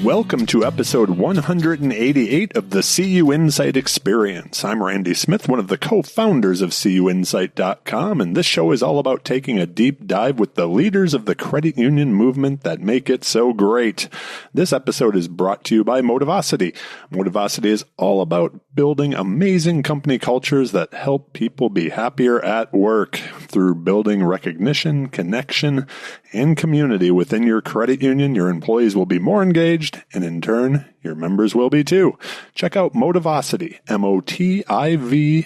Welcome to episode 188 of the CUInsight Experience. I'm Randy Smith, one of the co-founders of CUInsight.com, and this show is all about taking a deep dive with the leaders of the credit union movement that make it so great. This episode is brought to you by Motivosity. Motivosity is all about building amazing company cultures that help people be happier at work through building recognition, connection, and community within your credit union. Your employees will be more engaged, and in turn, your members will be too. Check out Motivosity, Motivosity.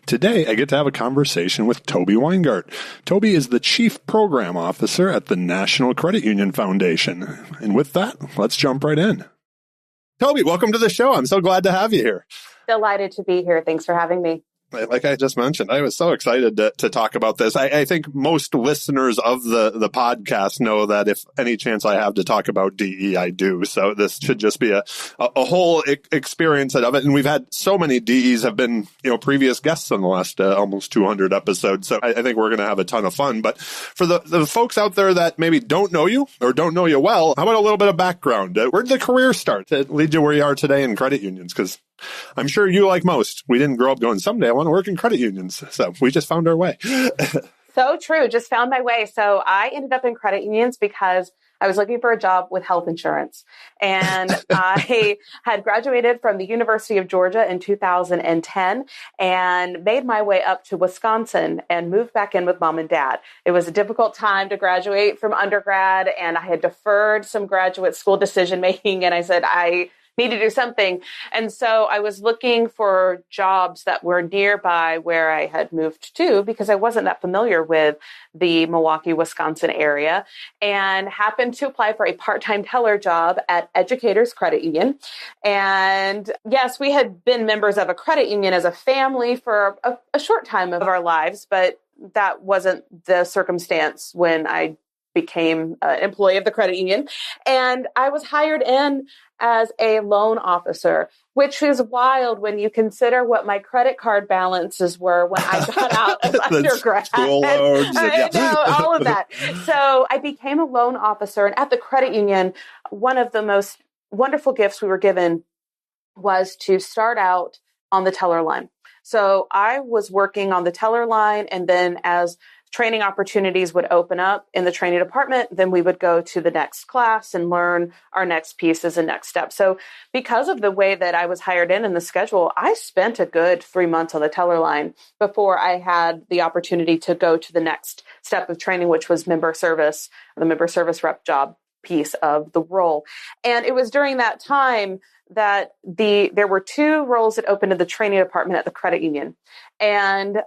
Today, I get to have a conversation with Tobi Weingart. Tobi is the Chief Program Officer at the National Credit Union Foundation. And with that, let's jump right in. Tobi, welcome to the show. I'm so glad to have you here. Delighted to be here. Thanks for having me. Like I just mentioned, I was so excited to talk about this. I think most listeners of the podcast know that if any chance I have to talk about DE, I do. So this should just be a whole experience of it. And we've had so many DEs have been, previous guests on the last almost 200 episodes. So I think we're going to have a ton of fun. But for the folks out there that maybe don't know you or don't know you well, how about a little bit of background? Where did the career start to lead you where you are today in credit unions? Because I'm sure you, like most, we didn't grow up going, someday I want to work in credit unions. So we just found our way. So true. Just found my way. So I ended up in credit unions because I was looking for a job with health insurance. And I had graduated from the University of Georgia in 2010 and made my way up to Wisconsin and moved back in with mom and dad. It was a difficult time to graduate from undergrad, and I had deferred some graduate school decision making. And I said, I need to do something. And so I was looking for jobs that were nearby where I had moved to because I wasn't that familiar with the Milwaukee, Wisconsin area, and happened to apply for a part-time teller job at Educators Credit Union. And yes, we had been members of a credit union as a family for a short time of our lives, but that wasn't the circumstance when I became an employee of the credit union. And I was hired in as a loan officer, which is wild when you consider what my credit card balances were when I got out of undergrad. School loans. I know, all of that. So I became a loan officer. And at the credit union, one of the most wonderful gifts we were given was to start out on the teller line. So I was working on the teller line, and then as training opportunities would open up in the training department, then we would go to the next class and learn our next pieces and next steps. So because of the way that I was hired in the schedule, I spent a good 3 months on the teller line before I had the opportunity to go to the next step of training, which was member service, the member service rep job piece of the role. And it was during that time that there were two roles that opened in the training department at the credit union. And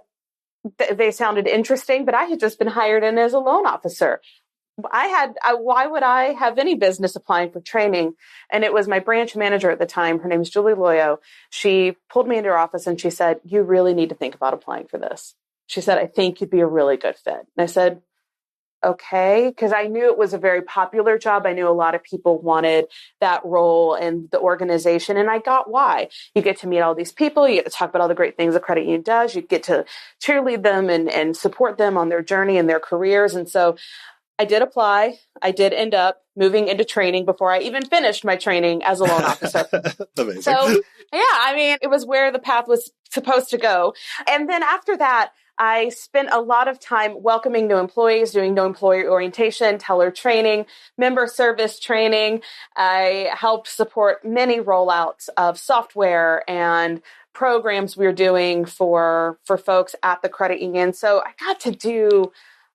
they sounded interesting, but I had just been hired in as a loan officer. Why would I have any business applying for training? And it was my branch manager at the time. Her name is Julie Loyo. She pulled me into her office and she said, "You really need to think about applying for this." She said, "I think you'd be a really good fit." And I said, okay, because I knew it was a very popular job. I knew a lot of people wanted that role in the organization, and I got why. You get to meet all these people. You get to talk about all the great things the credit union does. You get to cheerlead them and support them on their journey and their careers. And so I did apply. I did end up moving into training before I even finished my training as a loan officer. Amazing. So, it was where the path was supposed to go. And then after that, I spent a lot of time welcoming new employees, doing new employee orientation, teller training, member service training. I helped support many rollouts of software and programs we were doing for folks at the credit union. So I got to do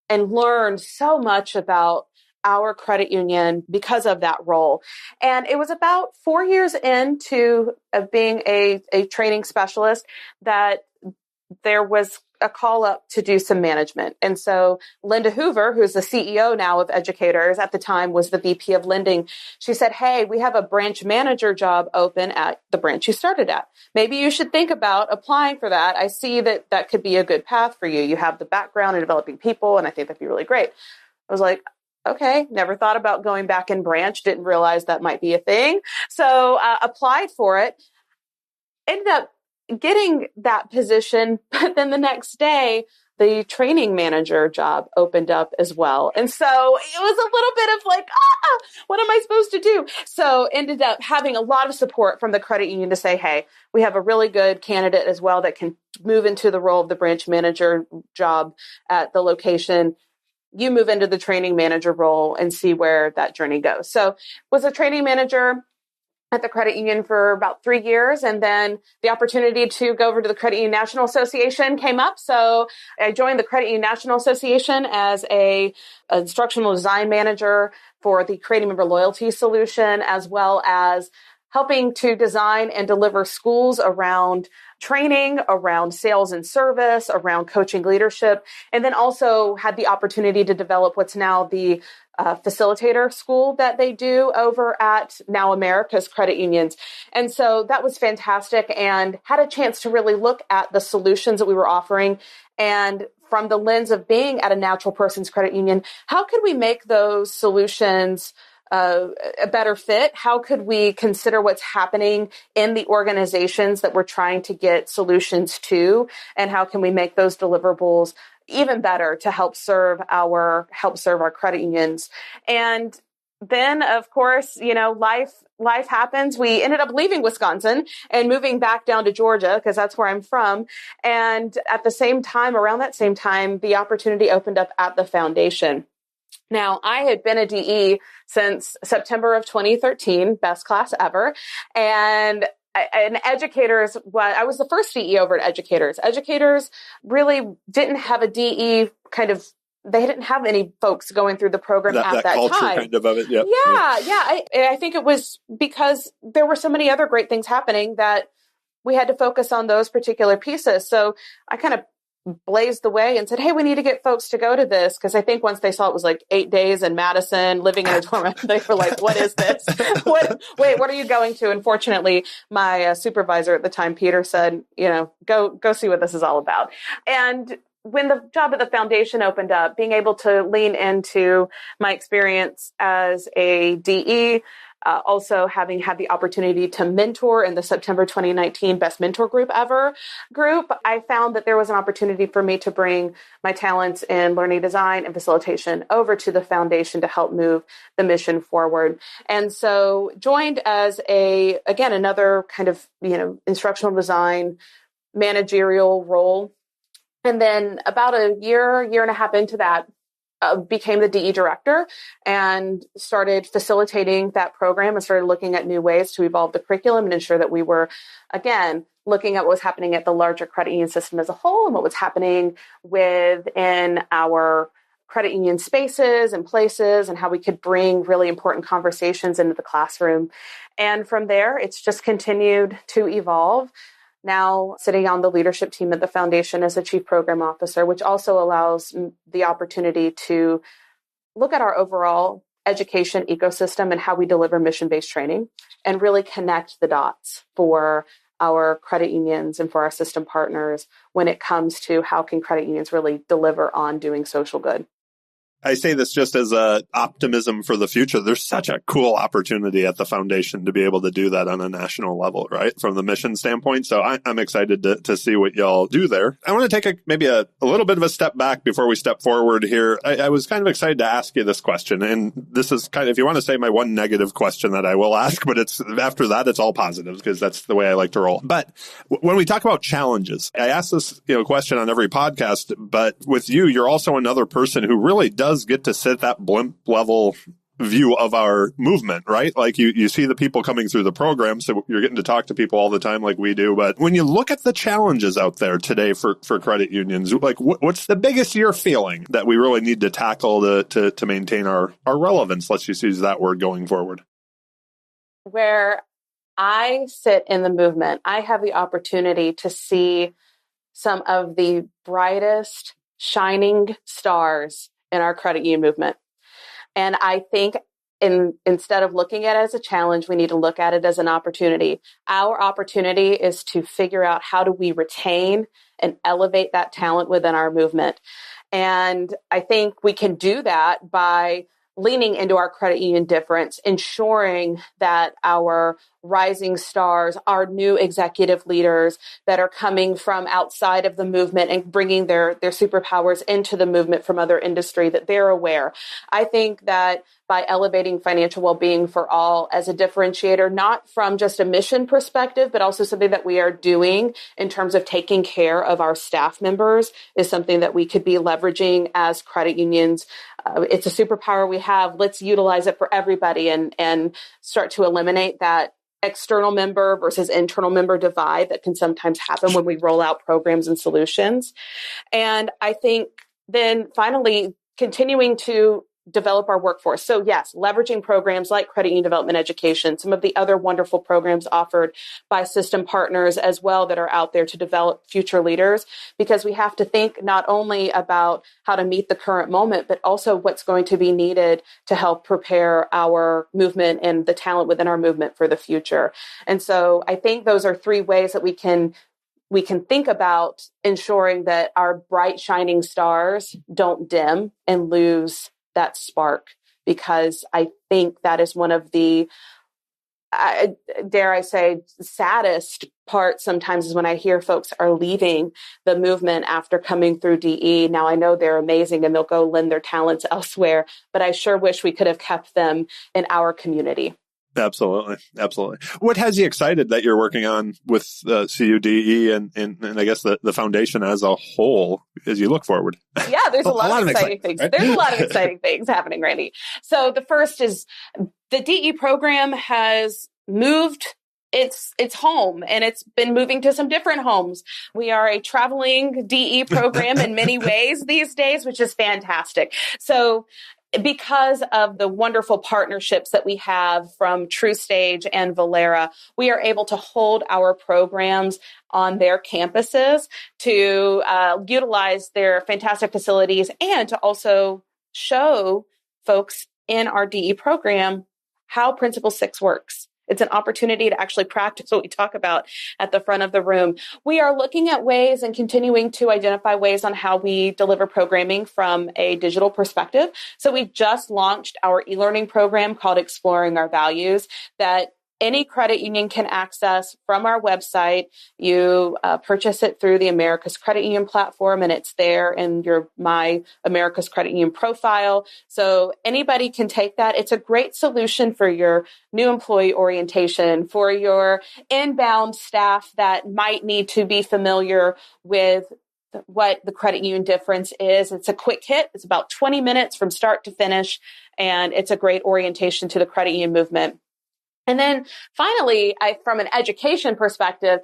and learn so much about our credit union because of that role. And it was about 4 years into being a training specialist that there was a call up to do some management. And so Linda Hoover, who's the CEO now of Educators, at the time was the VP of lending. She said, "Hey, we have a branch manager job open at the branch you started at. Maybe you should think about applying for that. I see that could be a good path for you. You have the background in developing people, and I think that'd be really great." I was like, okay, never thought about going back in branch, didn't realize that might be a thing. So applied for it, ended up getting that position. But then the next day, the training manager job opened up as well. And so it was a little bit of like, what am I supposed to do? So ended up having a lot of support from the credit union to say, hey, we have a really good candidate as well that can move into the role of the branch manager job at the location. You move into the training manager role and see where that journey goes. So was a training manager at the credit union for about 3 years. And then the opportunity to go over to the Credit Union National Association came up. So I joined the Credit Union National Association as a instructional design manager for the creating member loyalty solution, as well as helping to design and deliver schools around training, around sales and service, around coaching leadership, and then also had the opportunity to develop what's now the facilitator school that they do over at Now America's credit unions. And so that was fantastic, and had a chance to really look at the solutions that we were offering. And from the lens of being at a natural person's credit union, how could we make those solutions a better fit? How could we consider what's happening in the organizations that we're trying to get solutions to? And how can we make those deliverables even better to help serve our credit unions? And then, of course, life happens. We ended up leaving Wisconsin and moving back down to Georgia because that's where I'm from. And at the same time, around that same time, the opportunity opened up at the foundation. Now, I had been a DE since September of 2013, best class ever. And educators, I was the first DE over at educators. Educators really didn't have a DE they didn't have any folks going through the program at that culture time. Kind of it. Yep. Yeah. I think it was because there were so many other great things happening that we had to focus on those particular pieces. So I kind of blazed the way and said, hey, we need to get folks to go to this. Because I think once they saw it was like 8 days in Madison, living in a dorm, they were like, what is this? What are you going to? And fortunately, my supervisor at the time, Peter, said, go see what this is all about. And when the job at the foundation opened up, being able to lean into my experience as a DE, also having had the opportunity to mentor in the September 2019 Best Mentor Group Ever group, I found that there was an opportunity for me to bring my talents in learning design and facilitation over to the foundation to help move the mission forward. And so joined as another kind of, instructional design managerial role. And then about a year and a half into that, became the DE director and started facilitating that program and started looking at new ways to evolve the curriculum and ensure that we were, again, looking at what was happening at the larger credit union system as a whole and what was happening within our credit union spaces and places and how we could bring really important conversations into the classroom. And from there, it's just continued to evolve. Now sitting on the leadership team at the foundation as a chief program officer, which also allows the opportunity to look at our overall education ecosystem and how we deliver mission-based training and really connect the dots for our credit unions and for our system partners when it comes to how can credit unions really deliver on doing social good. I say this just as optimism for the future. There's such a cool opportunity at the foundation to be able to do that on a national level, right? From the mission standpoint. So I'm excited to see what y'all do there. I want to take maybe a little bit of a step back before we step forward here. I was kind of excited to ask you this question. And this is kind of, if you want to say, my one negative question that I will ask, but it's after that, it's all positive because that's the way I like to roll. But when we talk about challenges, I ask this question on every podcast, but with you, you're also another person who really does get to sit that blimp level view of our movement, right? Like you see the people coming through the program, so you're getting to talk to people all the time like we do. But when you look at the challenges out there today for credit unions, like what's the biggest you're feeling that we really need to tackle to maintain our relevance? Let's just use that word going forward. Where I sit in the movement, I have the opportunity to see some of the brightest shining stars in our credit union movement. And I think instead of looking at it as a challenge, we need to look at it as an opportunity. Our opportunity is to figure out how do we retain and elevate that talent within our movement. And I think we can do that by leaning into our credit union difference, ensuring that our rising stars, our new executive leaders that are coming from outside of the movement and bringing their superpowers into the movement from other industry, that they're aware. I think that by elevating financial well-being for all as a differentiator, not from just a mission perspective, but also something that we are doing in terms of taking care of our staff members, is something that we could be leveraging as credit unions. It's a superpower we have. Let's utilize it for everybody and start to eliminate that external member versus internal member divide that can sometimes happen when we roll out programs and solutions. And I think then finally continuing to develop our workforce. So yes, leveraging programs like credit union development education, some of the other wonderful programs offered by system partners as well that are out there to develop future leaders, because we have to think not only about how to meet the current moment, but also what's going to be needed to help prepare our movement and the talent within our movement for the future. And so I think those are three ways that we can think about ensuring that our bright shining stars don't dim and lose that spark, because I think that is one of the, dare I say, saddest part sometimes is when I hear folks are leaving the movement after coming through DE. Now, I know they're amazing and they'll go lend their talents elsewhere, but I sure wish we could have kept them in our community. Absolutely. Absolutely. What has you excited that you're working on with CUDE and I guess the foundation as a whole as you look forward? Yeah, there's a lot of exciting things. Right? There's a lot of exciting things happening, Randy. So the first is the DE program has moved its home, and it's been moving to some different homes. We are a traveling DE program in many ways these days, which is fantastic. So because of the wonderful partnerships that we have from TrueStage and Valera, we are able to hold our programs on their campuses to utilize their fantastic facilities and to also show folks in our DE program how Principle 6 works. It's an opportunity to actually practice what we talk about at the front of the room. We are looking at ways and continuing to identify ways on how we deliver programming from a digital perspective. So we just launched our e-learning program called Exploring Our Values that any credit union can access from our website. You purchase it through the America's Credit Union platform, and it's there in your My America's Credit Union profile. So anybody can take that. It's a great solution for your new employee orientation, for your inbound staff that might need to be familiar with what the credit union difference is. It's a quick hit. It's about 20 minutes from start to finish, and it's a great orientation to the credit union movement. And then finally, from an education perspective,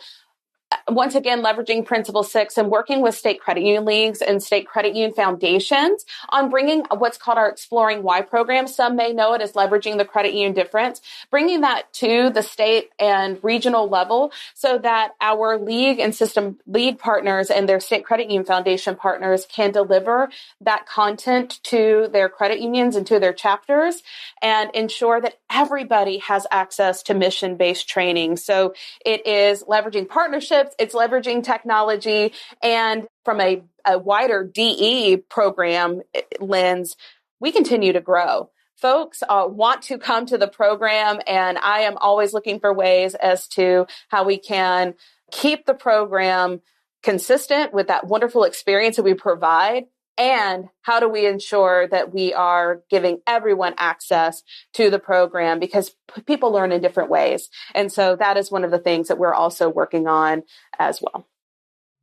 once again, leveraging Principle 6 and working with state credit union leagues and state credit union foundations on bringing what's called our Exploring Why program. Some may know it as leveraging the credit union difference, bringing that to the state and regional level so that our league and system lead partners and their state credit union foundation partners can deliver that content to their credit unions and to their chapters and ensure that everybody has access to mission-based training. So it is leveraging partnerships, it's leveraging technology, and from a wider DE program lens, we continue to grow. Folks want to come to the program, and I am always looking for ways as to how we can keep the program consistent with that wonderful experience that we provide, and how do we ensure that we are giving everyone access to the program, because people learn in different ways. And so that is one of the things that we're also working on as well.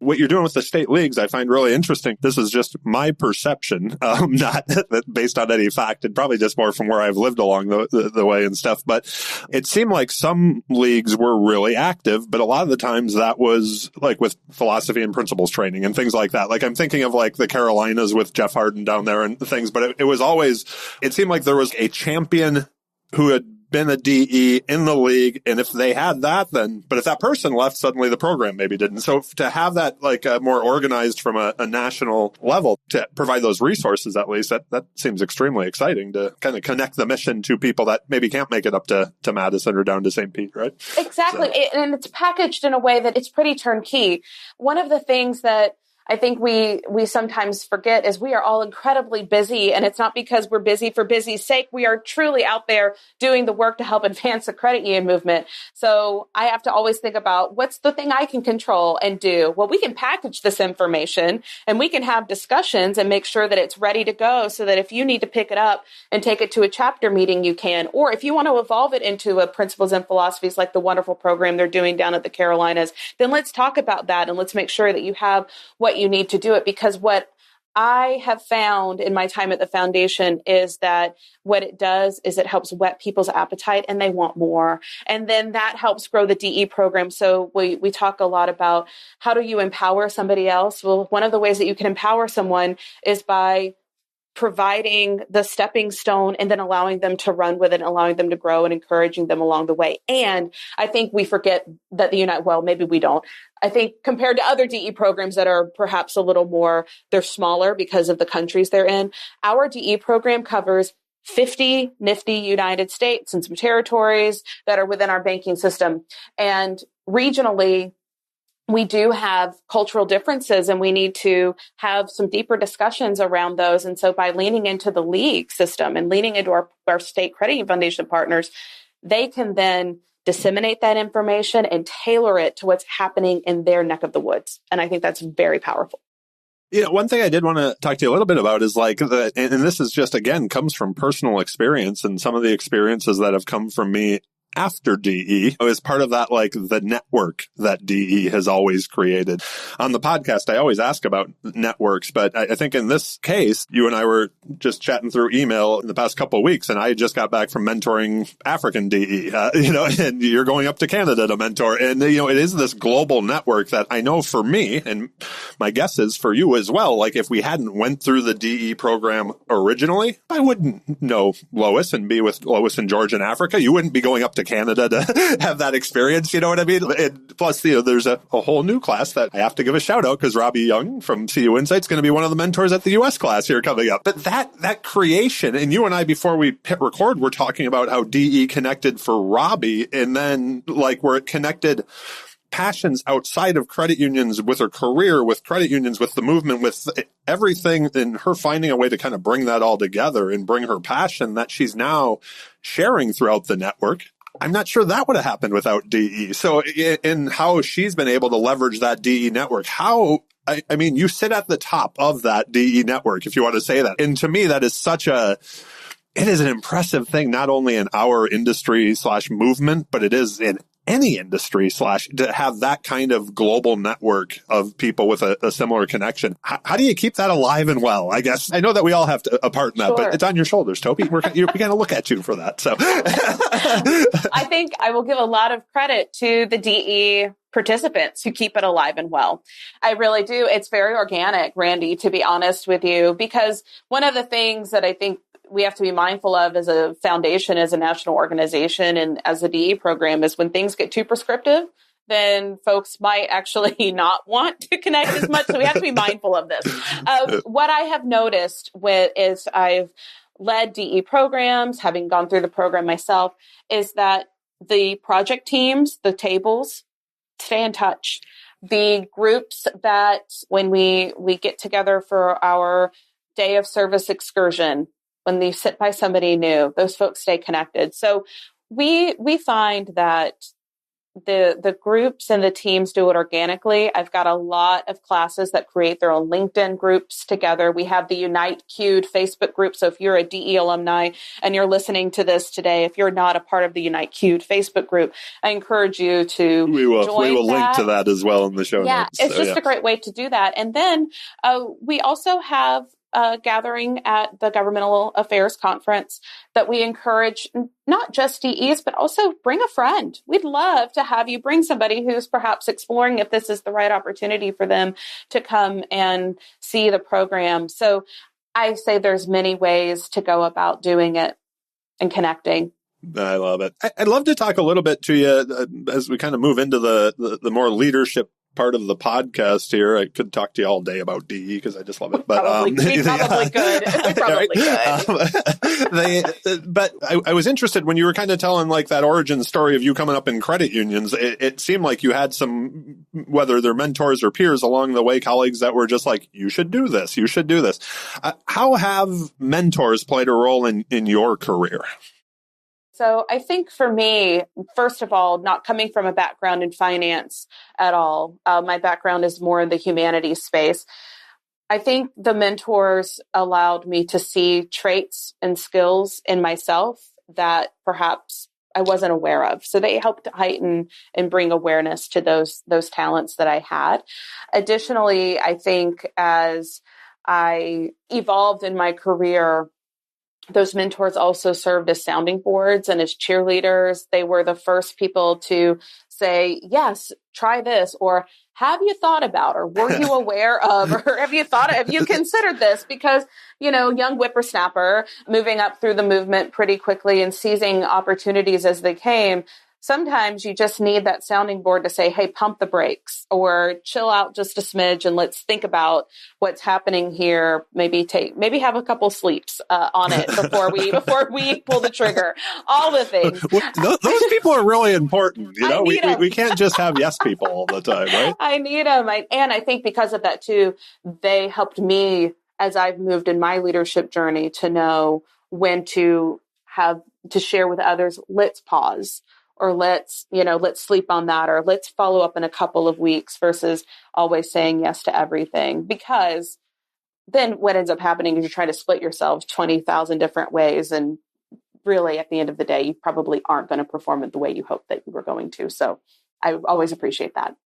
What you're doing with the state leagues, I find really interesting. This is just my perception, not based on any fact, and probably just more from where I've lived along the way and stuff. But it seemed like some leagues were really active, but a lot of the times that was like with philosophy and principles training and things like that. Like I'm thinking of like the Carolinas with Jeff Harden down there and things, but it was always, it seemed like there was a champion who had been a DE in the league. And if they had that, then, but if that person left, suddenly the program maybe didn't. So to have that like more organized from a national level to provide those resources, at least that seems extremely exciting to kind of connect the mission to people that maybe can't make it up to Madison or down to St. Pete, right? Exactly. So. And it's packaged in a way that it's pretty turnkey. One of the things that I think we sometimes forget is we are all incredibly busy, and it's not because we're busy for busy's sake. We are truly out there doing the work to help advance the credit union movement. So I have to always think about what's the thing I can control and do. Well, we can package this information and we can have discussions and make sure that it's ready to go so that if you need to pick it up and take it to a chapter meeting, you can. Or if you want to evolve it into a principles and philosophies like the wonderful program they're doing down at the Carolinas, then let's talk about that and let's make sure that you have what you need to do it. Because what I have found in my time at the foundation is that what it does is it helps whet people's appetite and they want more. And then that helps grow the DE program. So we talk a lot about how do you empower somebody else? Well, one of the ways that you can empower someone is by providing the stepping stone and then allowing them to run with it and allowing them to grow and encouraging them along the way. And I think we forget that maybe we don't. I think compared to other DE programs that are perhaps a little more, they're smaller because of the countries they're in. Our DE program covers 50 nifty United States and some territories that are within our banking system. And regionally, we do have cultural differences and we need to have some deeper discussions around those. And so by leaning into the league system and leaning into our state credit union foundation partners, they can then disseminate that information and tailor it to what's happening in their neck of the woods. And I think that's very powerful. One thing I did want to talk to you a little bit about is and this is just, again, comes from personal experience and some of the experiences that have come from me after DE is part of that, the network that DE has always created. On the podcast, I always ask about networks, but I think in this case, you and I were just chatting through email in the past couple of weeks, and I just got back from mentoring African DE, and you're going up to Canada to mentor. And, it is this global network that I know for me, and my guess is for you as well, if we hadn't went through the DE program originally, I wouldn't know Lois and be with Lois and George in Africa. You wouldn't be going up to Canada to have that experience, you know what I mean? And plus, there's a whole new class that I have to give a shout out because Robbie Young from CUInsight is going to be one of the mentors at the US class here coming up. But that creation, and you and I, before we hit record, we're talking about how DE connected for Robbie, and then where it connected passions outside of credit unions with her career, with credit unions, with the movement, with everything, and her finding a way to kind of bring that all together and bring her passion that she's now sharing throughout the network. I'm not sure that would have happened without DE. So in how she's been able to leverage that DE network, I mean, you sit at the top of that DE network, if you want to say that. And to me, that is it is an impressive thing, not only in our industry / movement, but it is in any industry / to have that kind of global network of people with a similar connection. How do you keep that alive and well? I guess I know that we all have a part in that, but it's on your shoulders, Tobi. We're going to look at you for that. So I think I will give a lot of credit to the DE participants who keep it alive and well. I really do. It's very organic, Randy, to be honest with you, because one of the things that I think we have to be mindful of as a foundation, as a national organization, and as a DE program is when things get too prescriptive, then folks might actually not want to connect as much. So we have to be mindful of this. What I have noticed is I've led DE programs, having gone through the program myself, is that the project teams, the tables, stay in touch. The groups that when we get together for our day of service excursion, when they sit by somebody new, those folks stay connected. So we find that the groups and the teams do it organically. I've got a lot of classes that create their own LinkedIn groups together. We have the Unite CUId Facebook group. So if you're a DE alumni and you're listening to this today, if you're not a part of the Unite CUId Facebook group, I encourage you to join. We will link to that as well in the show notes. It's just a great way to do that. And then we also have gathering at the Governmental Affairs Conference that we encourage not just DEs, but also bring a friend. We'd love to have you bring somebody who's perhaps exploring if this is the right opportunity for them to come and see the program. So I say there's many ways to go about doing it and connecting. I love it. I'd love to talk a little bit to you as we kind of move into the more leadership part of the podcast here. I could talk to you all day about DE because I just love it. But we probably could. We probably could. But I was interested when you were kind of telling like that origin story of you coming up in credit unions. It seemed like you had some, whether they're mentors or peers along the way, colleagues that were just like, you should do this. You should do this. How have mentors played a role in your career? So I think for me, first of all, not coming from a background in finance at all, my background is more in the humanities space. I think the mentors allowed me to see traits and skills in myself that perhaps I wasn't aware of. So they helped heighten and bring awareness to those talents that I had. Additionally, I think as I evolved in my career, those mentors also served as sounding boards and as cheerleaders. They were the first people to say, yes, try this, or have you thought about, or were you aware of, or have you considered this? Because, young whippersnapper moving up through the movement pretty quickly and seizing opportunities as they came. Sometimes you just need that sounding board to say, hey, pump the brakes or chill out just a smidge and let's think about what's happening here. Maybe have a couple sleeps on it before we pull the trigger. All the things. Those people are really important. We can't just have yes people all the time, right? I need them. And I think because of that too, they helped me as I've moved in my leadership journey to know when to share with others. Let's pause. Or let's sleep on that, or let's follow up in a couple of weeks versus always saying yes to everything. Because then what ends up happening is you're trying to split yourself 20,000 different ways. And really, at the end of the day, you probably aren't going to perform it the way you hoped that you were going to. So I always appreciate that.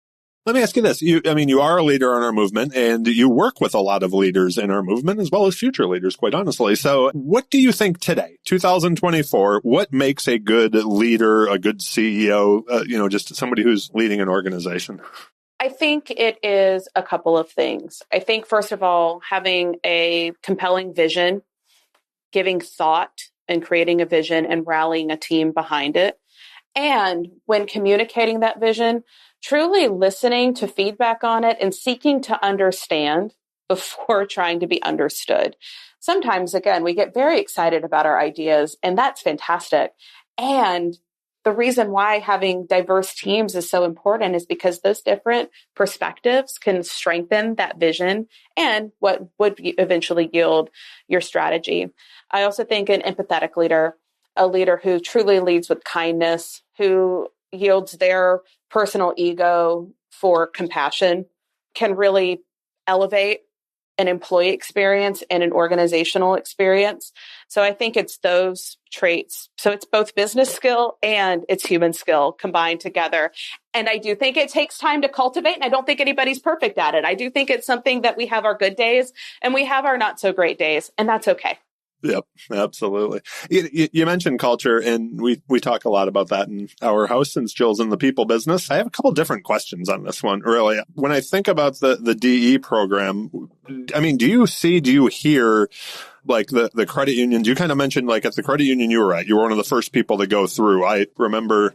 Let me ask you this. You are a leader in our movement and you work with a lot of leaders in our movement as well as future leaders, quite honestly. So what do you think today, 2024, what makes a good leader, a good CEO, just somebody who's leading an organization? I think it is a couple of things. I think, first of all, having a compelling vision, giving thought and creating a vision and rallying a team behind it. And when communicating that vision, truly listening to feedback on it and seeking to understand before trying to be understood. Sometimes, again, we get very excited about our ideas, and that's fantastic. And the reason why having diverse teams is so important is because those different perspectives can strengthen that vision and what would eventually yield your strategy. I also think an empathetic leader, a leader who truly leads with kindness, who yields their personal ego for compassion, can really elevate an employee experience and an organizational experience. So I think it's those traits. So it's both business skill and it's human skill combined together. And I do think it takes time to cultivate. And I don't think anybody's perfect at it. I do think it's something that we have our good days and we have our not so great days, and that's okay. Yep, absolutely. You mentioned culture, and we talk a lot about that in our house since Jill's in the people business. I have a couple different questions on this one, really. When I think about the DE program, I mean, do you hear like the credit unions? You kind of mentioned like at the credit union you were at, you were one of the first people to go through. I remember,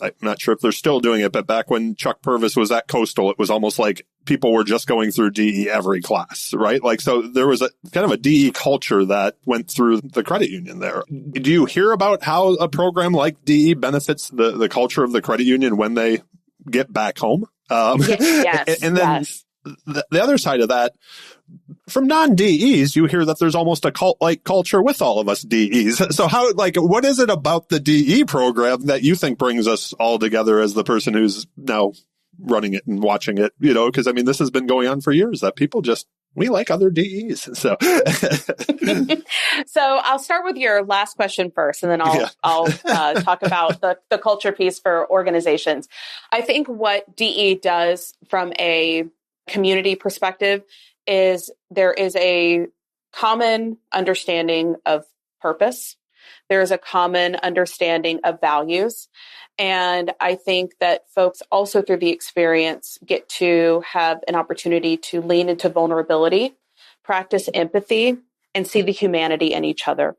I'm not sure if they're still doing it, but back when Chuck Purvis was at Coastal, it was almost like people were just going through DE every class, right? Like, so there was a kind of a DE culture that went through the credit union there. Do you hear about how a program like DE benefits the culture of the credit union when they get back home? Yes. And then the other side of that, from non-DEs, you hear that there's almost a cult-like culture with all of us DEs. So how, what is it about the DE program that you think brings us all together as the person who's now running it and watching it? Because I mean, this has been going on for years that people we like other DEs. So, so I'll start with your last question first, and then I'll talk about the culture piece for organizations. I think what DE does from a community perspective is there is a common understanding of purpose. There is a common understanding of values. And I think that folks also through the experience get to have an opportunity to lean into vulnerability, practice empathy, and see the humanity in each other.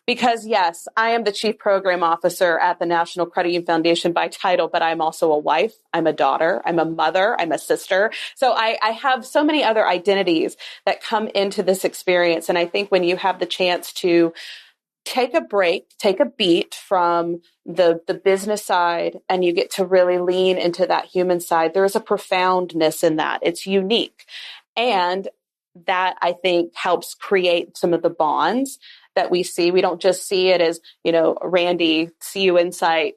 Because yes, I am the Chief Program Officer at the National Credit Union Foundation by title, but I'm also a wife, I'm a daughter, I'm a mother, I'm a sister. So I have so many other identities that come into this experience. And I think when you have the chance to take a break, take a beat from the business side, and you get to really lean into that human side, there is a profoundness in that. It's unique. And that I think helps create some of the bonds that we see. We don't just see it as, Randy, CUInsight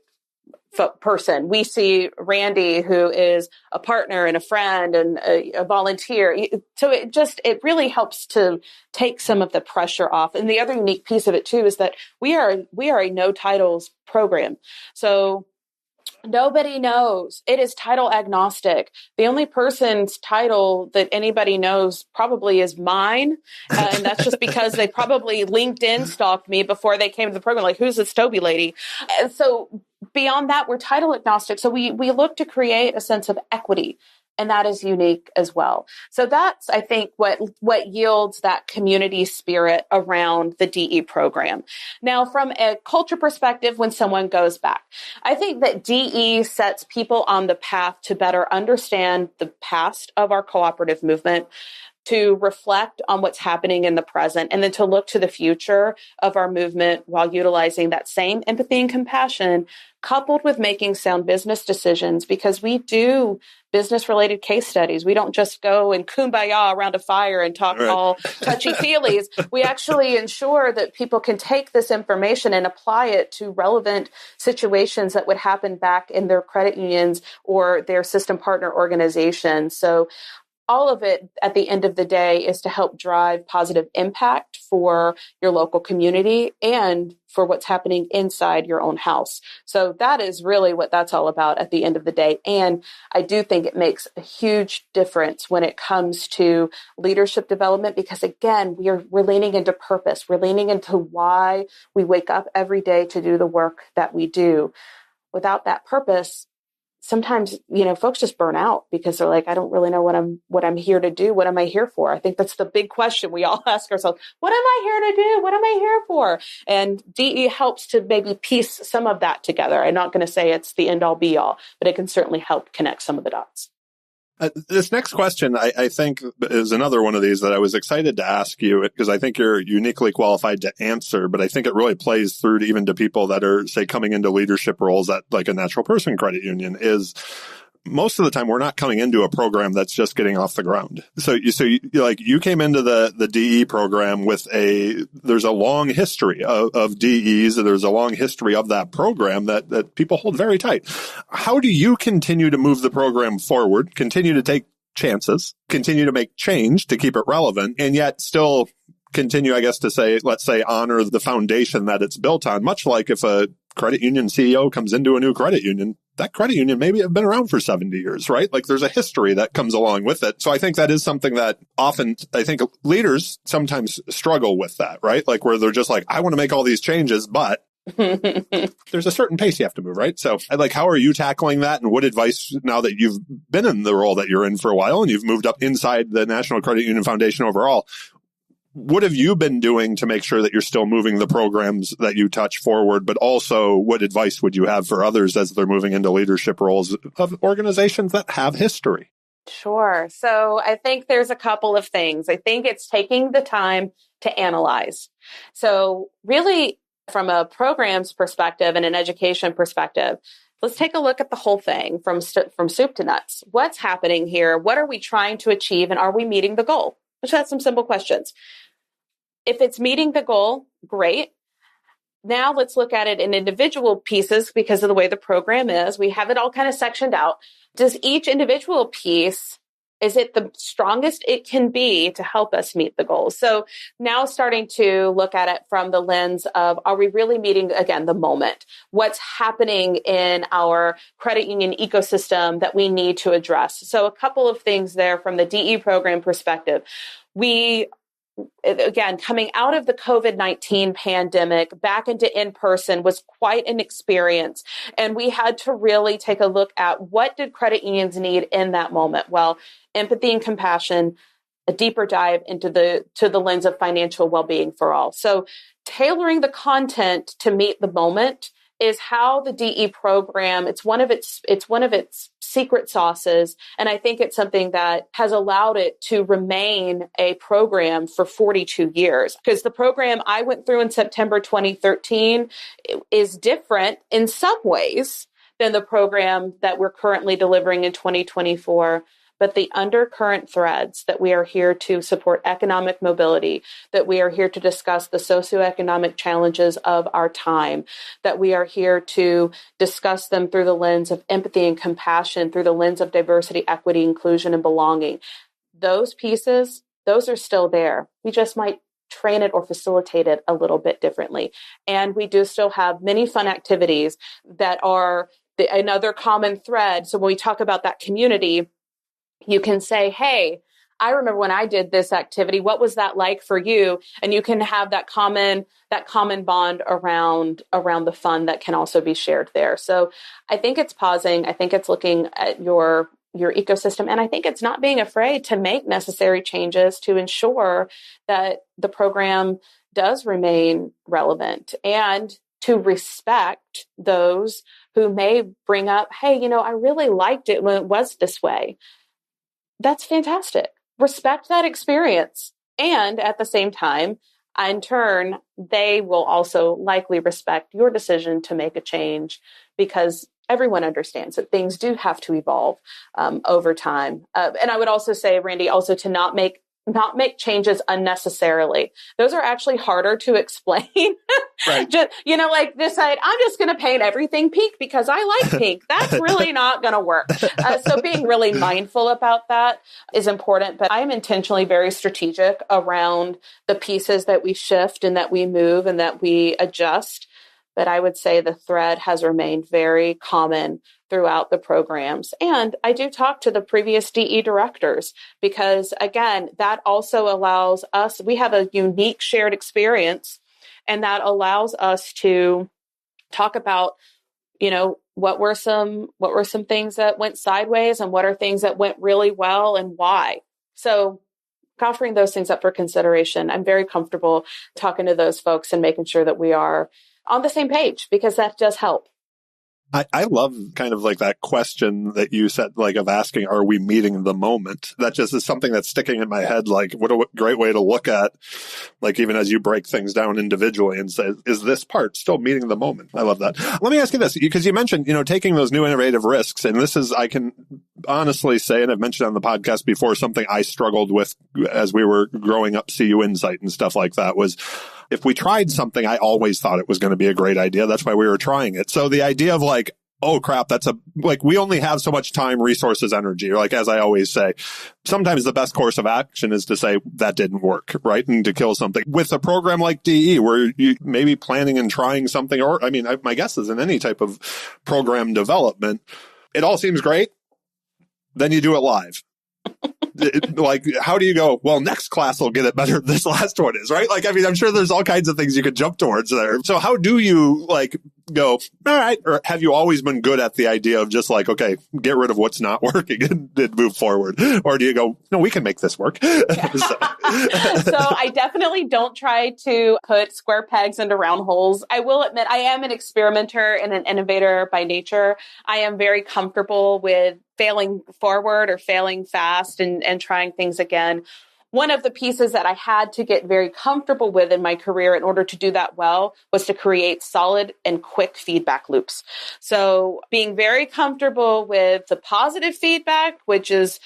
person. We see Randy, who is a partner and a friend and a volunteer. So it really helps to take some of the pressure off. And the other unique piece of it too is that we are a no titles program. So nobody knows. It is title agnostic. The only person's title that anybody knows probably is mine. And that's just because they probably LinkedIn stalked me before they came to the program. Like, who's this Tobi lady? And so beyond that, we're title agnostic. So we look to create a sense of equity. And that is unique as well. So that's, I think, what yields that community spirit around the DE program. Now, from a culture perspective, when someone goes back, I think that DE sets people on the path to better understand the past of our cooperative movement, to reflect on what's happening in the present, and then to look to the future of our movement while utilizing that same empathy and compassion, coupled with making sound business decisions, because we do business-related case studies. We don't just go and kumbaya around a fire and talk all touchy-feelies. We actually ensure that people can take this information and apply it to relevant situations that would happen back in their credit unions or their system partner organizations. So all of it at the end of the day is to help drive positive impact for your local community and for what's happening inside your own house. So that is really what that's all about at the end of the day. And I do think it makes a huge difference when it comes to leadership development, because again, we're leaning into purpose. We're leaning into why we wake up every day to do the work that we do. Without that purpose, sometimes, folks just burn out because they're like, I don't really know what I'm here to do. What am I here for? I think that's the big question we all ask ourselves. What am I here to do? What am I here for? And DE helps to maybe piece some of that together. I'm not going to say it's the end all be all, but it can certainly help connect some of the dots. This next question, I think, is another one of these that I was excited to ask you, because I think you're uniquely qualified to answer, but I think it really plays through to even to people that are, say, coming into leadership roles at like a natural person credit union, is most of the time we're not coming into a program that's just getting off the ground. So you came into the DE program with there's a long history of DEs, and there's a long history of that program that people hold very tight. How do you continue to move the program forward, continue to take chances, continue to make change to keep it relevant, and yet still continue, I guess, to say, let's say, honor the foundation that it's built on, much like if a credit union CEO comes into a new credit union, that credit union maybe have been around for 70 years, right? Like there's a history that comes along with it. So I think that is something that often, I think leaders sometimes struggle with that, right? Like where they're just like, I want to make all these changes, but there's a certain pace you have to move, right? So how are you tackling that? And what advice, now that you've been in the role that you're in for a while and you've moved up inside the National Credit Union Foundation overall, what have you been doing to make sure that you're still moving the programs that you touch forward, but also what advice would you have for others as they're moving into leadership roles of organizations that have history? Sure. So I think there's a couple of things. I think it's taking the time to analyze. So really, from a programs perspective and an education perspective, let's take a look at the whole thing from soup to nuts. What's happening here? What are we trying to achieve? And are we meeting the goal? Let's ask some simple questions. If it's meeting the goal, great. Now let's look at it in individual pieces because of the way the program is. We have it all kind of sectioned out. Does each individual piece, is it the strongest it can be to help us meet the goals? So now starting to look at it from the lens of, are we really meeting, again, the moment? What's happening in our credit union ecosystem that we need to address? So a couple of things there from the DE program perspective. Again, coming out of the COVID-19 pandemic back into in-person was quite an experience. And we had to really take a look at what did credit unions need in that moment? Well, empathy and compassion, a deeper dive into the lens of financial well-being for all. So tailoring the content to meet the moment is how the DE program, it's one of its secret sauces. And I think it's something that has allowed it to remain a program for 42 years. Because the program I went through in September 2013 is different in some ways than the program that we're currently delivering in 2024. But the undercurrent threads that we are here to support economic mobility, that we are here to discuss the socioeconomic challenges of our time, that we are here to discuss them through the lens of empathy and compassion, through the lens of diversity, equity, inclusion, and belonging. Those pieces, those are still there. We just might train it or facilitate it a little bit differently. And we do still have many fun activities that are another common thread. So when we talk about that community, you can say, hey, I remember when I did this activity, what was that like for you? And you can have that common bond around the fun that can also be shared there. So I think it's pausing. I think it's looking at your ecosystem. And I think it's not being afraid to make necessary changes to ensure that the program does remain relevant and to respect those who may bring up, hey, I really liked it when it was this way. That's fantastic. Respect that experience. And at the same time, in turn, they will also likely respect your decision to make a change because everyone understands that things do have to evolve over time. And I would also say, Randy, also to not make changes unnecessarily. Those are actually harder to explain. Right. Just, like decide, I'm just going to paint everything pink because I like pink. That's really not going to work. So being really mindful about that is important, but I'm intentionally very strategic around the pieces that we shift and that we move and that we adjust. But I would say the thread has remained very common throughout the programs. And I do talk to the previous DE directors because, again, that also allows us, we have a unique shared experience, and that allows us to talk about, what were some things that went sideways and what are things that went really well and why. So offering those things up for consideration, I'm very comfortable talking to those folks and making sure that we are on the same page because that does help. I love kind of like that question that you said, like of asking, are we meeting the moment? That just is something that's sticking in my head. Like, what a great way to look at, like, even as you break things down individually and say, is this part still meeting the moment? I love that. Let me ask you this, because you mentioned, taking those new innovative risks. And this is, I can honestly say, and I've mentioned on the podcast before, something I struggled with as we were growing up CUInsight and stuff like that was, if we tried something, I always thought it was going to be a great idea. That's why we were trying it. So the idea of like, oh crap, we only have so much time, resources, energy. Or like, as I always say, sometimes the best course of action is to say that didn't work, right? And to kill something. With a program like DE, where you may be planning and trying something, or my guess is in any type of program development, it all seems great. Then you do it live. Like, how do you go, well, next class will get it better than this last one is, right? Like, I'm sure there's all kinds of things you could jump towards there. So how do you go, all right, or have you always been good at the idea of just like, okay, get rid of what's not working and move forward? Or do you go, no, we can make this work? Yeah. So I definitely don't try to put square pegs into round holes. I will admit I am an experimenter and an innovator by nature. I am very comfortable with failing forward or failing fast and trying things again. One of the pieces that I had to get very comfortable with in my career in order to do that well was to create solid and quick feedback loops. So being very comfortable with the positive feedback, which is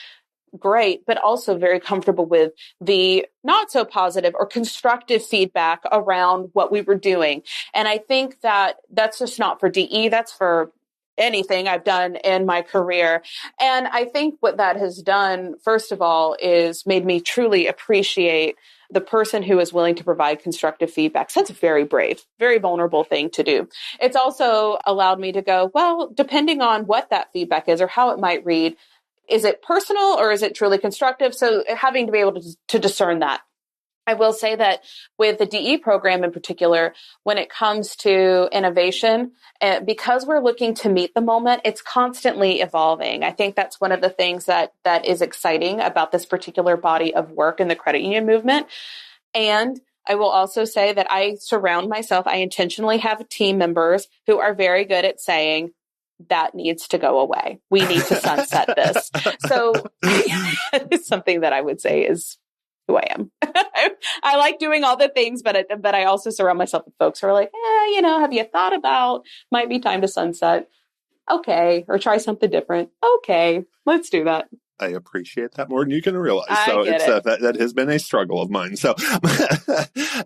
great, but also very comfortable with the not so positive or constructive feedback around what we were doing. And I think that that's just not for DE, that's for anything I've done in my career. And I think what that has done, first of all, is made me truly appreciate the person who is willing to provide constructive feedback. So that's very brave, very vulnerable thing to do. It's also allowed me to go, well, depending on what that feedback is or how it might read, is it personal or is it truly constructive? So having to be able to discern that. I will say that with the DE program in particular, when it comes to innovation, because we're looking to meet the moment, it's constantly evolving. I think that's one of the things that is exciting about this particular body of work in the credit union movement. And I will also say that I intentionally have team members who are very good at saying, that needs to go away. We need to sunset this. So it's something that I would say is who I am. I like doing all the things, but I also surround myself with folks who are like, have you thought about, might be time to sunset. Okay. Or try something different. Okay. Let's do that. I appreciate that more than you can realize. That has been a struggle of mine. So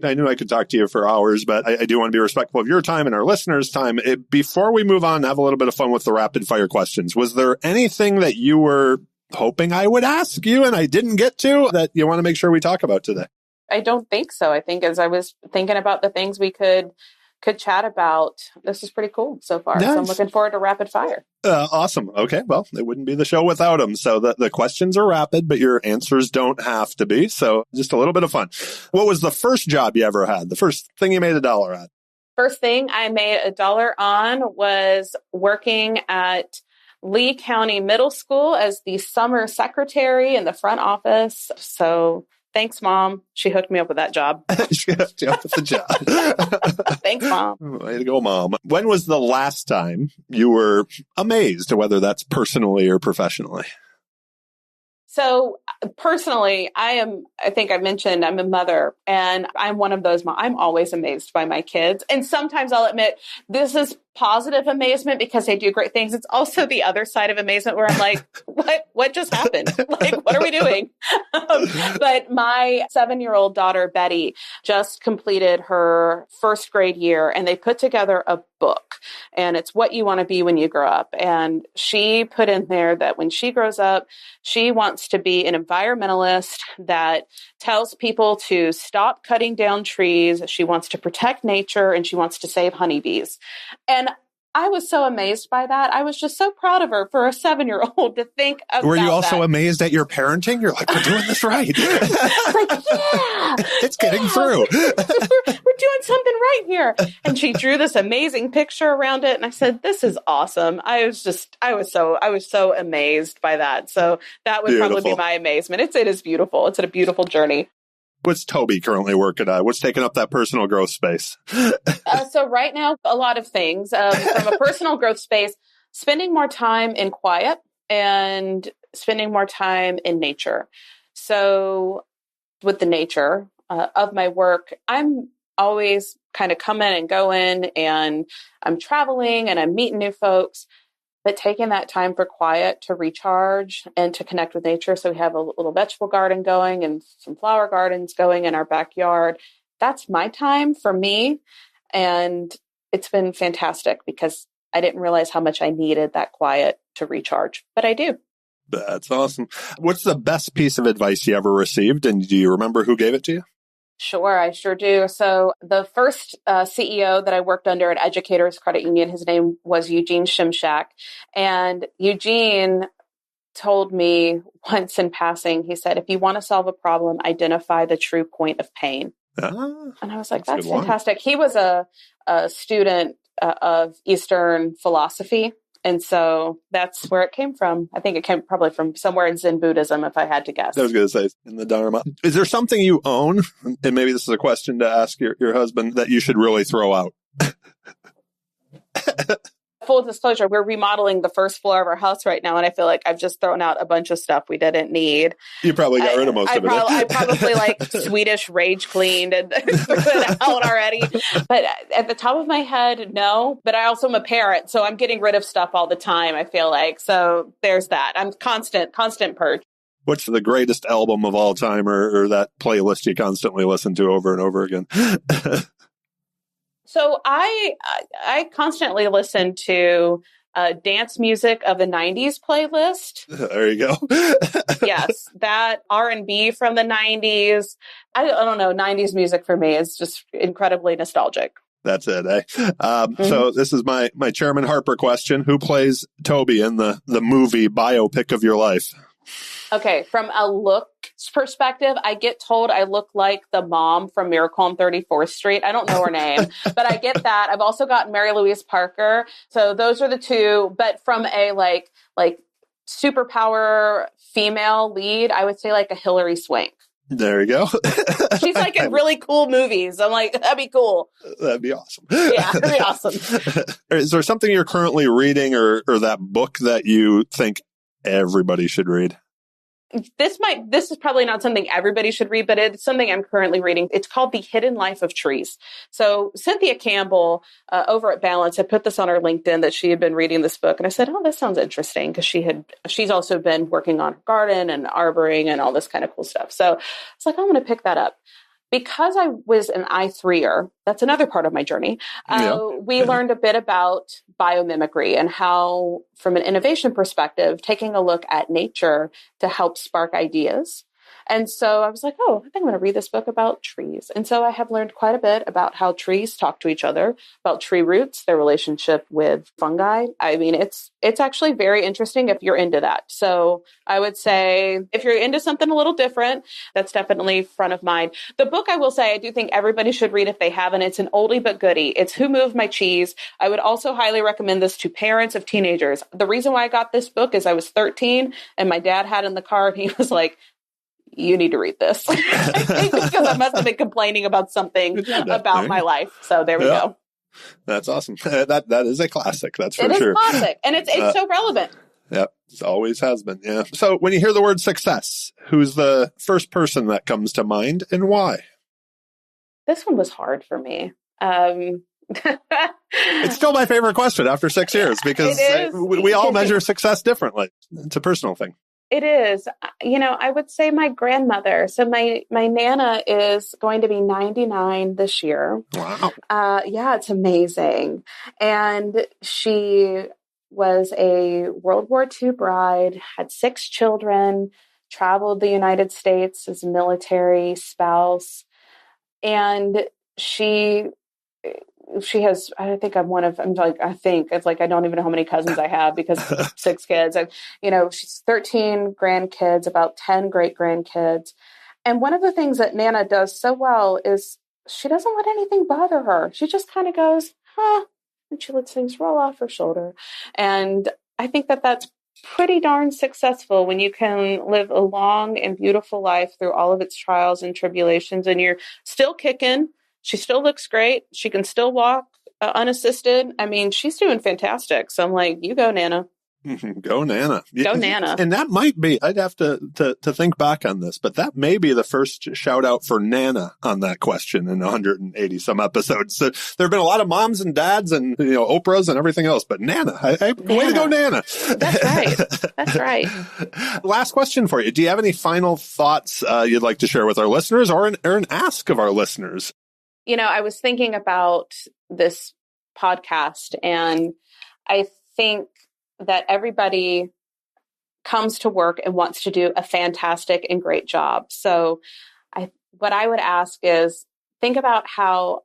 I knew I could talk to you for hours, but I do want to be respectful of your time and our listeners' time. Before we move on, have a little bit of fun with the rapid fire questions. Was there anything that you were hoping I would ask you and I didn't get to that you want to make sure we talk about today? I don't think so. I think as I was thinking about the things we could chat about, this is pretty cool so far. Nice. So I'm looking forward to rapid fire. Awesome. Okay. Well, it wouldn't be the show without them. So the questions are rapid, but your answers don't have to be. So just a little bit of fun. What was the first job you ever had? The first thing you made $1 at? First thing I made $1 on was working at Lee County Middle School as the summer secretary in the front office. So thanks, Mom. She hooked me up with that job. She hooked you up with the job. Thanks, Mom. Way to go, Mom. When was the last time you were amazed, whether that's personally or professionally? So personally, I think I mentioned I'm a mother, and I'm one of those I'm always amazed by my kids. And sometimes I'll admit this is positive amazement because they do great things. It's also the other side of amazement where I'm like, what just happened? Like, what are we doing? But my 7-year-old daughter, Betty, just completed her first grade year, and they put together a book, and it's what you want to be when you grow up. And she put in there that when she grows up, she wants to be an environmentalist that tells people to stop cutting down trees. She wants to protect nature, and she wants to save honeybees. And I was so amazed by that. I was just so proud of her for a 7-year-old to think about that. Were you also amazed at your parenting? You're like, we're doing this right. Like, yeah. It's getting through. We're doing something right here. And she drew this amazing picture around it. And I said, this is awesome. I was so amazed by that. So that would probably be my amazement. It is beautiful. It's a beautiful journey. What's Tobi currently working on? What's taking up that personal growth space? So right now, a lot of things. From a personal growth space, spending more time in quiet and spending more time in nature. So with the nature of my work, I'm always kind of coming and going, and I'm traveling and I'm meeting new folks. But taking that time for quiet to recharge and to connect with nature. So we have a little vegetable garden going and some flower gardens going in our backyard. That's my time for me. And it's been fantastic because I didn't realize how much I needed that quiet to recharge, but I do. That's awesome. What's the best piece of advice you ever received? And do you remember who gave it to you? Sure, I sure do. So the first CEO that I worked under at Educators Credit Union, his name was Eugene Shimshak. And Eugene told me once in passing, he said, if you want to solve a problem, identify the true point of pain. And I was like, that's fantastic. He was a student of Eastern philosophy. And so that's where it came from. I think it came probably from somewhere in Zen Buddhism, if I had to guess. I was going to say in the Dharma. Is there something you own, and maybe this is a question to ask your husband, that you should really throw out? Full disclosure, we're remodeling the first floor of our house right now, and I feel like I've just thrown out a bunch of stuff we didn't need. You probably got rid of most of it. I probably like Swedish rage cleaned and threw it out already. But at the top of my head, no. But I also am a parent, so I'm getting rid of stuff all the time, I feel like. So there's that. I'm constant purge. What's the greatest album of all time, or that playlist you constantly listen to over and over again? So I constantly listen to dance music of the 90s playlist. There you go. Yes, that R&B from the 90s. I don't know, 90s music for me is just incredibly nostalgic. That's it, eh? So this is my Chairman Harper question. Who plays Tobi in the movie biopic of your life? Okay, from a looks perspective, I get told I look like the mom from Miracle on 34th Street. I don't know her name, but I get that. I've also got Mary Louise Parker. So those are the two. But from a like superpower female lead, I would say like a Hilary Swank. There you go. She's like in really cool movies. I'm like, that'd be cool. That'd be awesome. Yeah, that'd be awesome. Is there something you're currently reading or that book that you think everybody should read? This is probably not something everybody should read, but it's something I'm currently reading. It's called The Hidden Life of Trees. So Cynthia Campbell over at Balance had put this on her LinkedIn that she had been reading this book. And I said, oh, this sounds interesting because she's also been working on her garden and arboring and all this kind of cool stuff. So it's like, I'm going to pick that up. Because I was an I3er, that's another part of my journey. We learned a bit about biomimicry and how, from an innovation perspective, taking a look at nature to help spark ideas. And so I was like, oh, I think I'm going to read this book about trees. And so I have learned quite a bit about how trees talk to each other, about tree roots, their relationship with fungi. I mean, it's actually very interesting if you're into that. So I would say if you're into something a little different, that's definitely front of mind. The book, I will say, I do think everybody should read if they haven't. It's an oldie but goodie. It's Who Moved My Cheese. I would also highly recommend this to parents of teenagers. The reason why I got this book is I was 13 and my dad had in the car and he was like, you need to read this. Because I must have been complaining about something about my life. So there we go. That's awesome. That is a classic. That's for sure. It is classic. And it's so relevant. Yep. It always has been. Yeah. So when you hear the word success, who's the first person that comes to mind and why? This one was hard for me. It's still my favorite question after 6 years because we all measure success differently. It's a personal thing. It is. I would say my grandmother. So my Nana is going to be 99 this year. Wow. Yeah, it's amazing. And she was a World War II bride, had 6 children, traveled the United States as a military spouse. And she has, I think I don't even know how many cousins I have because 6 kids. And, she's 13 grandkids, about 10 great grandkids. And one of the things that Nana does so well is she doesn't let anything bother her. She just kind of goes, and she lets things roll off her shoulder. And I think that that's pretty darn successful when you can live a long and beautiful life through all of its trials and tribulations and you're still kicking. She still looks great. She can still walk unassisted. I mean, she's doing fantastic. So I'm like, you go, Nana. Go, Nana. Go, Nana. And that might be, I'd have to think back on this, but that may be the first shout out for Nana on that question in 180 some episodes. So there have been a lot of moms and dads and, Oprahs and everything else, but Nana, way to go, Nana. That's right. That's right. Last question for you. Do you have any final thoughts you'd like to share with our listeners or an ask of our listeners? I was thinking about this podcast and I think that everybody comes to work and wants to do a fantastic and great job. So what I would ask is think about how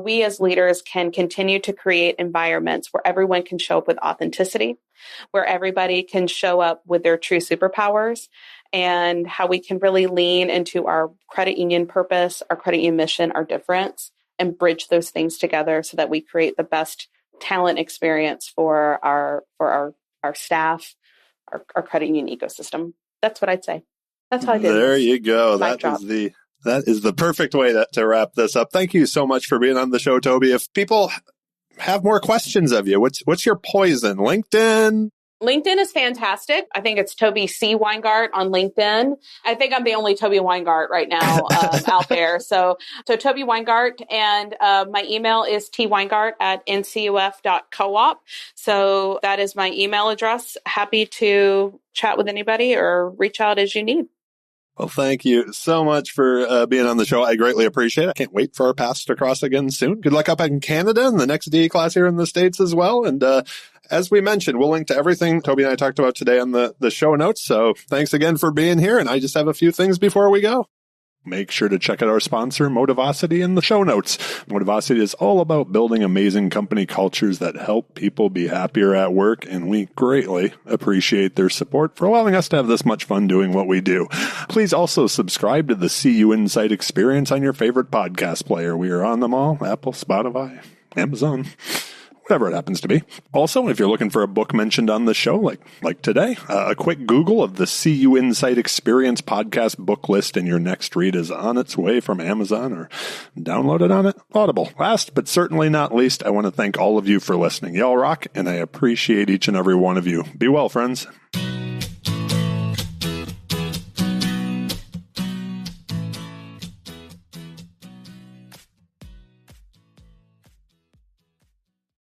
we as leaders can continue to create environments where everyone can show up with authenticity, where everybody can show up with their true superpowers, and how we can really lean into our credit union purpose, our credit union mission, our difference, and bridge those things together so that we create the best talent experience for our staff, our credit union ecosystem. That's what I'd say. That's how I do. There you go. That is the perfect way to wrap this up. Thank you so much for being on the show, Tobi. If people have more questions of you, what's your poison? LinkedIn? LinkedIn is fantastic. I think it's Tobi C. Weingart on LinkedIn. I think I'm the only Tobi Weingart right now out there. So Tobi Weingart, and my email is tweingart@ncuf.coop. So that is my email address. Happy to chat with anybody or reach out as you need. Well, thank you so much for being on the show. I greatly appreciate it. I can't wait for our paths to cross again soon. Good luck up in Canada and the next DE class here in the States as well. And as we mentioned, we'll link to everything Tobi and I talked about today on the show notes. So thanks again for being here. And I just have a few things before we go. make sure to check out our sponsor, Motivosity, in the show notes. Motivosity is all about building amazing company cultures that help people be happier at work, and we greatly appreciate their support for allowing us to have this much fun doing what we do. Please also subscribe to the CUInsight Experience on your favorite podcast player. We are on them all: Apple, Spotify, Amazon, whatever it happens to be. Also, if you're looking for a book mentioned on the show, like today, a quick Google of the CUInsight Experience podcast book list and your next read is on its way from Amazon, or download it on Audible. Last but certainly not least, I want to thank all of you for listening. Y'all rock, and I appreciate each and every one of you. Be well, friends.